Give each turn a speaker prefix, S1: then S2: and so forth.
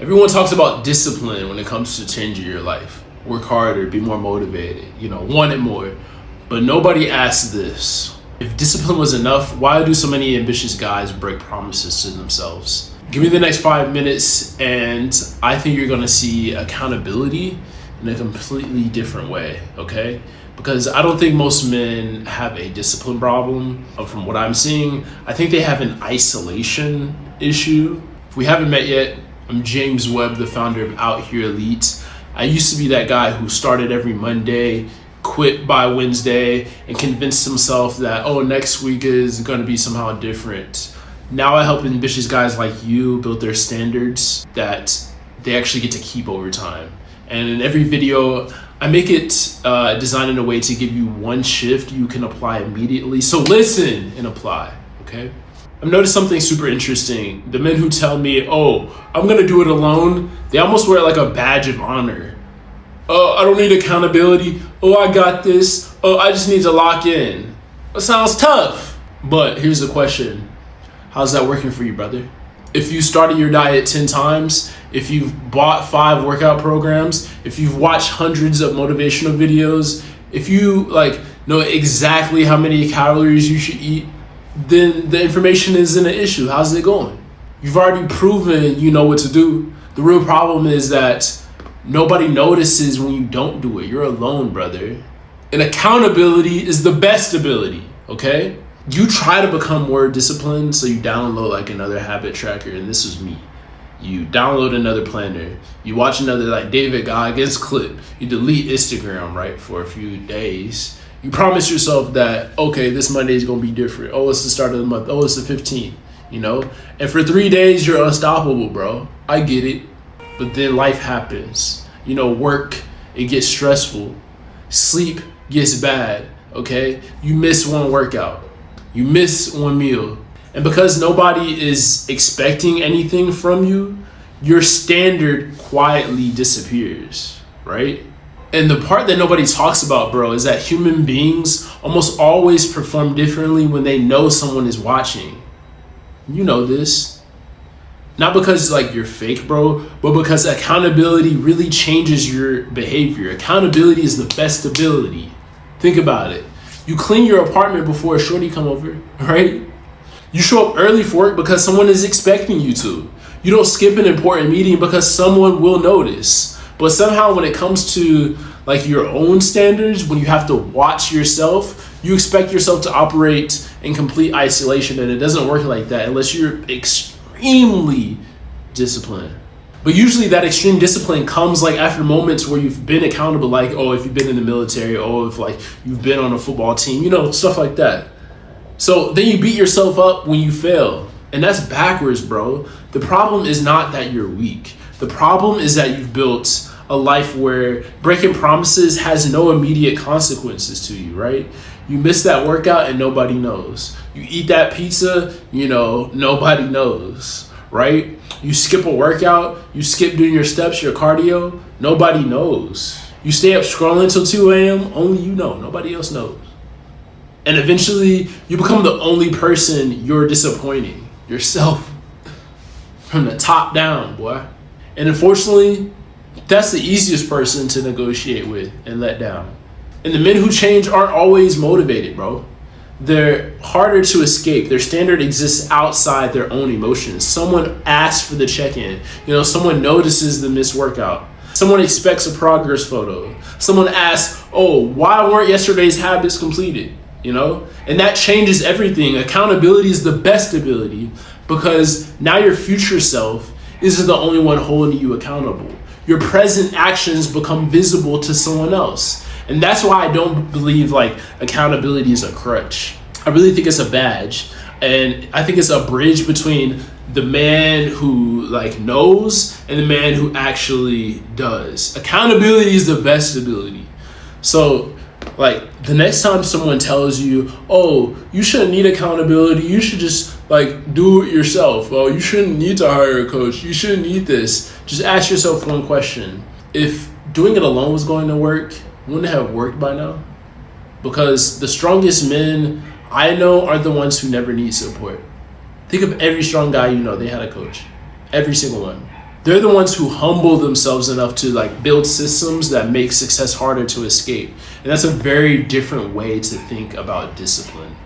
S1: Everyone talks about discipline when it comes to changing your life. Work harder, be more motivated, want it more. But nobody asks this. If discipline was enough, why do so many ambitious guys break promises to themselves? Give me the next 5 minutes and I think you're gonna see accountability in a completely different way, okay? Because I don't think most men have a discipline problem. From what I'm seeing, I think they have an isolation issue. If we haven't met yet, I'm James Webb, the founder of OutHere Elite. I used to be that guy who started every Monday, quit by Wednesday, and convinced himself that, next week is gonna be somehow different. Now I help ambitious guys like you build their standards that they actually get to keep over time. And in every video, I make it designed in a way to give you one shift you can apply immediately. So listen and apply, okay? I've noticed something super interesting. The men who tell me, I'm gonna do it alone, they almost wear it like a badge of honor. I don't need accountability. I got this. I just need to lock in. That sounds tough. But here's the question. How's that working for you, brother? If you started your diet 10 times, if you've bought 5 workout programs, if you've watched hundreds of motivational videos, if you know exactly how many calories you should eat, then the information isn't an issue. How's it going? You've already proven you know what to do. The real problem is that nobody notices when you don't do it. You're alone, brother. And accountability is the best ability, okay? You try to become more disciplined, so you download another habit tracker, and this was me. You download another planner. You watch another David Goggins clip. You delete Instagram, right, for a few days. You promise yourself that, this Monday is going to be different. It's the start of the month. It's the 15th, And for 3 days, you're unstoppable, bro. I get it. But then life happens. Work, it gets stressful. Sleep gets bad, okay? You miss one workout. You miss one meal. And because nobody is expecting anything from you, your standard quietly disappears, right? And the part that nobody talks about, bro, is that human beings almost always perform differently when they know someone is watching. You know this. Not because you're fake, bro, but because accountability really changes your behavior. Accountability is the best ability. Think about it. You clean your apartment before a shorty come over, right? You show up early for work because someone is expecting you to. You don't skip an important meeting because someone will notice. But somehow when it comes to your own standards, when you have to watch yourself, you expect yourself to operate in complete isolation, and it doesn't work like that unless you're extremely disciplined. But usually that extreme discipline comes after moments where you've been accountable, if you've been in the military, if you've been on a football team, stuff like that. So then you beat yourself up when you fail. And that's backwards, bro. The problem is not that you're weak. The problem is that you've built a life where breaking promises has no immediate consequences to you, right? You miss that workout and nobody knows. You eat that pizza, nobody knows, right? You skip a workout, you skip doing your steps, your cardio, nobody knows. You stay up scrolling till 2 a.m., only you know, nobody else knows. And eventually you become the only person you're disappointing, yourself, from the top down, boy. And unfortunately, that's the easiest person to negotiate with and let down. And the men who change aren't always motivated, bro. They're harder to escape. Their standard exists outside their own emotions. Someone asks for the check-in. Someone notices the missed workout. Someone expects a progress photo. Someone asks, why weren't yesterday's habits completed? And that changes everything. Accountability is the best ability because now your future self isn't the only one holding you accountable. Your present actions become visible to someone else. And that's why I don't believe accountability is a crutch. I really think it's a badge. And I think it's a bridge between the man who knows and the man who actually does. Accountability is the best ability. So the next time someone tells you, you shouldn't need accountability, you should just do it yourself. You shouldn't need to hire a coach. You shouldn't need this. Just ask yourself one question. If doing it alone was going to work, wouldn't it have worked by now? Because the strongest men I know are the ones who never need support. Think of every strong guy they had a coach. Every single one. They're the ones who humble themselves enough to like build systems that make success harder to escape. And that's a very different way to think about discipline.